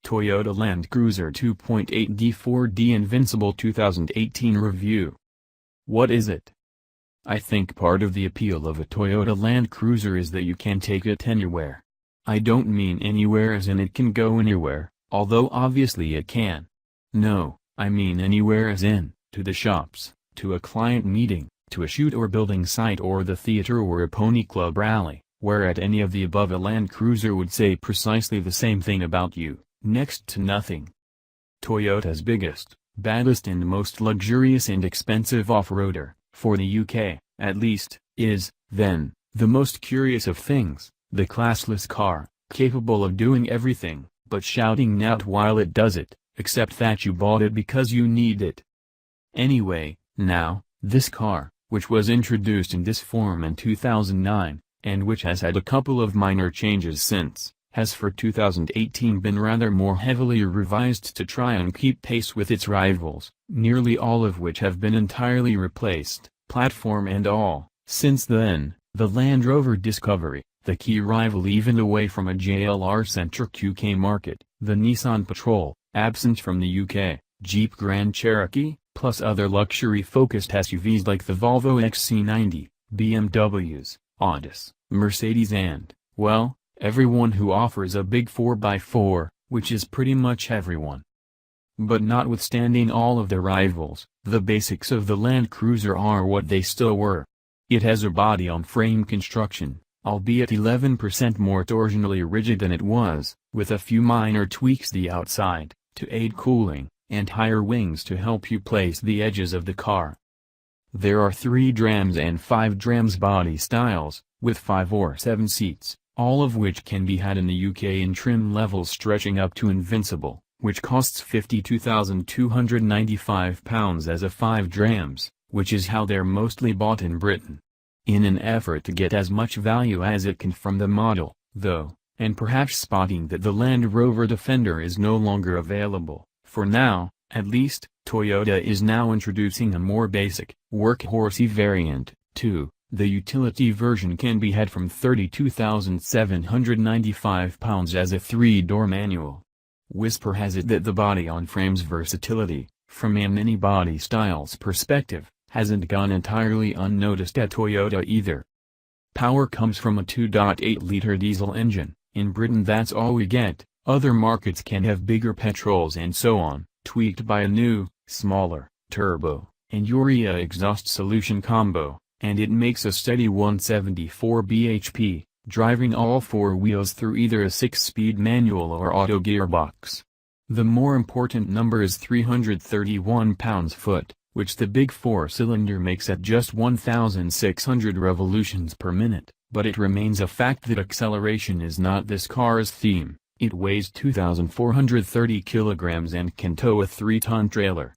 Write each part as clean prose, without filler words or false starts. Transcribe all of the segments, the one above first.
Toyota Land Cruiser 2.8D 4D Invincible 2018 Review. What is it? I think part of the appeal of a Toyota Land Cruiser is that you can take it anywhere. I don't mean anywhere as in it can go anywhere, although obviously it can. No, I mean anywhere as in, to the shops, to a client meeting, to a shoot or building site or the theater or a pony club rally, where at any of the above a Land Cruiser would say precisely the same thing about you. Next to nothing. Toyota's biggest, baddest and most luxurious and expensive off-roader, for the UK, at least, is, then, the most curious of things, the classless car, capable of doing everything, but shouting out while it does it, except that you bought it because you need it. Anyway, now, this car, which was introduced in this form in 2009, and which has had a couple of minor changes since, has for 2018 been rather more heavily revised to try and keep pace with its rivals, nearly all of which have been entirely replaced, platform and all. Since then, the Land Rover Discovery, the key rival even away from a JLR-centric UK market, the Nissan Patrol, absent from the UK, Jeep Grand Cherokee, plus other luxury-focused SUVs like the Volvo XC90, BMWs, Audis, Mercedes and, well, everyone who offers a big 4x4, which is pretty much everyone. But notwithstanding all of the rivals, the basics of the Land Cruiser are what they still were. It has a body-on-frame construction, albeit 11% more torsionally rigid than it was, with a few minor tweaks the outside, to aid cooling, and higher wings to help you place the edges of the car. There are 3 drams and 5 drams body styles, with 5 or 7 seats, all of which can be had in the UK in trim levels stretching up to Invincible, which costs £52,295 as a 5 drams, which is how they're mostly bought in Britain. In an effort to get as much value as it can from the model, though, and perhaps spotting that the Land Rover Defender is no longer available, for now, at least, Toyota is now introducing a more basic, workhorsey variant, too. The utility version can be had from £32,795 as a 3-door manual. Whisper has it that the body-on-frame's versatility, from a many body styles perspective, hasn't gone entirely unnoticed at Toyota either. Power comes from a 2.8-liter diesel engine. In Britain that's all we get. Other markets can have bigger petrols and so on, tweaked by a new, smaller, turbo, and urea exhaust solution combo, and it makes a steady 174 bhp, driving all 4 wheels through either a 6-speed manual or auto gearbox. The more important number is 331 pounds-foot, which the big 4-cylinder makes at just 1,600 revolutions per minute, but it remains a fact that acceleration is not this car's theme. It weighs 2,430 kilograms and can tow a 3-ton trailer.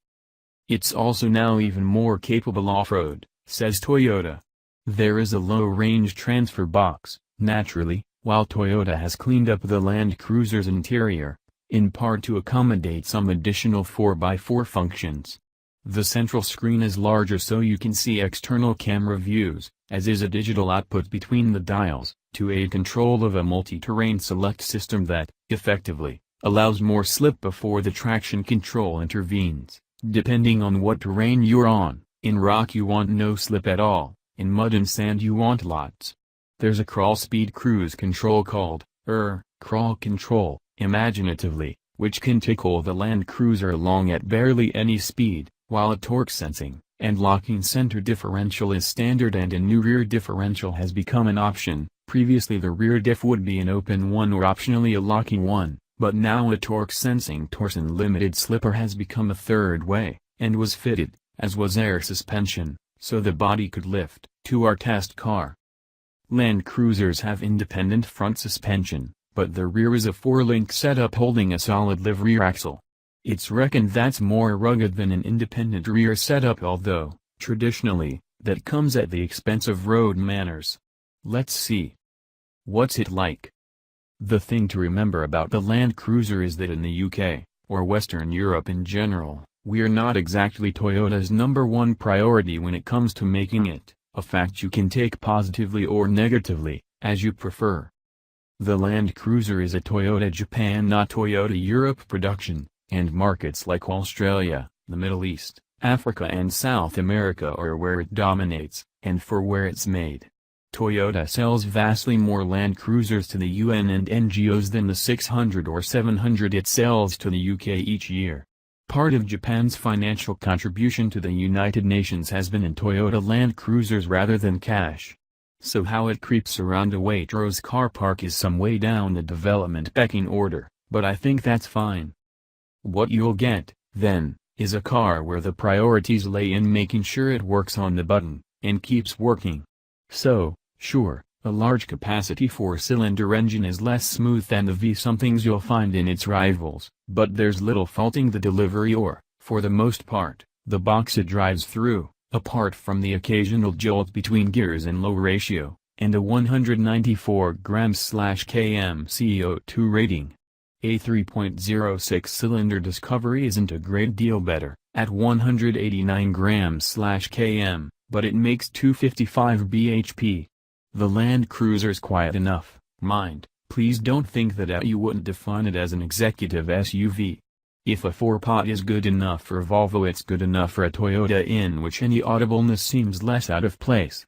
It's also now even more capable off-road, says Toyota. There is a low-range transfer box, naturally, while Toyota has cleaned up the Land Cruiser's interior, in part to accommodate some additional 4x4 functions. The central screen is larger so you can see external camera views, as is a digital output between the dials, to aid control of a multi-terrain select system that, effectively, allows more slip before the traction control intervenes, depending on what terrain you're on. In rock you want no slip at all, in mud and sand you want lots. There's a crawl speed cruise control called, crawl control, imaginatively, which can tickle the Land Cruiser along at barely any speed, while a torque sensing and locking center differential is standard and a new rear differential has become an option. Previously the rear diff would be an open one or optionally a locking one, but now a torque sensing torsion limited slipper has become a third way, and was fitted, as was air suspension, so the body could lift, to our test car. Land Cruisers have independent front suspension, but the rear is a 4-link setup holding a solid livery axle. It's reckoned that's more rugged than an independent rear setup, although, traditionally, that comes at the expense of road manners. Let's see. What's it like? The thing to remember about the Land Cruiser is that in the UK, or Western Europe in general, we're not exactly Toyota's #1 priority when it comes to making it, a fact you can take positively or negatively, as you prefer. The Land Cruiser is a Toyota Japan not Toyota Europe production, and markets like Australia, the Middle East, Africa and South America are where it dominates, and for where it's made. Toyota sells vastly more Land Cruisers to the UN and NGOs than the 600 or 700 it sells to the UK each year. Part of Japan's financial contribution to the United Nations has been in Toyota Land Cruisers rather than cash. So how it creeps around a Waitrose car park is some way down the development pecking order, but I think that's fine. What you'll get, then, is a car where the priorities lay in making sure it works on the button, and keeps working. So, sure, a large capacity 4-cylinder engine is less smooth than the V-somethings you'll find in its rivals, but there's little faulting the delivery or, for the most part, the box it drives through, apart from the occasional jolt between gears and low ratio, and a 194 grams/km CO2 rating. A 3.06-cylinder Discovery isn't a great deal better, at 189 grams/km, but it makes 255 bhp. The Land Cruiser's quiet enough, mind, please don't think that you wouldn't define it as an executive SUV. If a 4-pot is good enough for Volvo, it's good enough for a Toyota, in which any audibleness seems less out of place.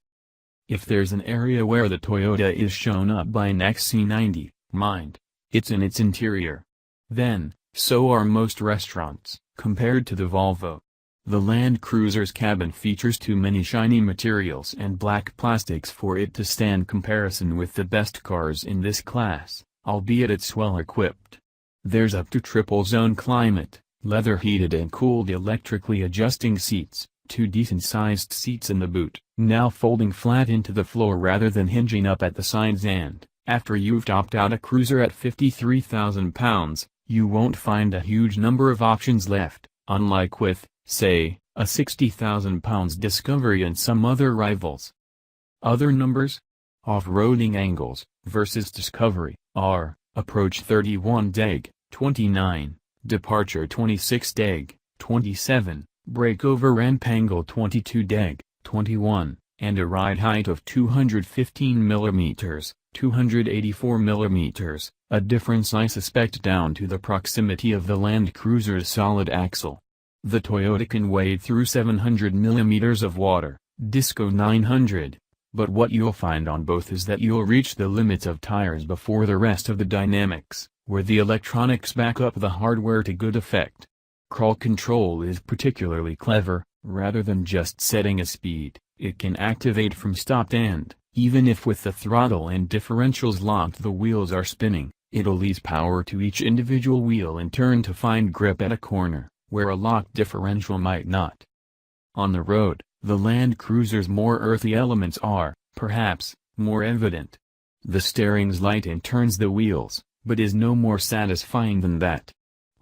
If there's an area where the Toyota is shown up by an XC90, mind, it's in its interior. Then, so are most restaurants, compared to the Volvo. The Land Cruiser's cabin features too many shiny materials and black plastics for it to stand comparison with the best cars in this class, albeit it's well equipped. There's up to triple-zone climate, leather-heated and cooled electrically adjusting seats, 2 decent-sized seats in the boot, now folding flat into the floor rather than hinging up at the sides, and, after you've topped out a cruiser at £53,000, you won't find a huge number of options left, unlike with, say, a £60,000 Discovery and some other rivals. Other numbers? Off-roading angles, versus Discovery, are, approach 31 deg, 29, departure 26 deg, 27, breakover ramp angle 22 deg, 21, and a ride height of 215 mm, 284 mm, a difference I suspect down to the proximity of the Land Cruiser's solid axle. The Toyota can wade through 700 mm of water, Disco 900. But what you'll find on both is that you'll reach the limits of tires before the rest of the dynamics, where the electronics back up the hardware to good effect. Crawl control is particularly clever. Rather than just setting a speed, it can activate from stop, and, even if with the throttle and differentials locked the wheels are spinning, it'll ease power to each individual wheel in turn to find grip at a corner, where a locked differential might not. On the road, the Land Cruiser's more earthy elements are, perhaps, more evident. The steering's light and turns the wheels, but is no more satisfying than that.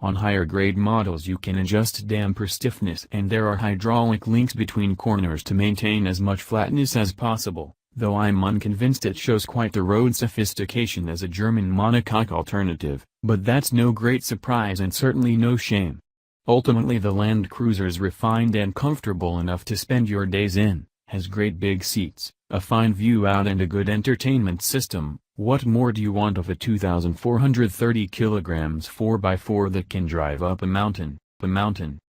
On higher-grade models you can adjust damper stiffness, and there are hydraulic links between corners to maintain as much flatness as possible, though I'm unconvinced it shows quite the road sophistication as a German monocoque alternative, but that's no great surprise and certainly no shame. Ultimately the Land Cruiser's refined and comfortable enough to spend your days in, has great big seats, a fine view out and a good entertainment system. What more do you want of a 2,430 kg 4x4 that can drive up a mountain?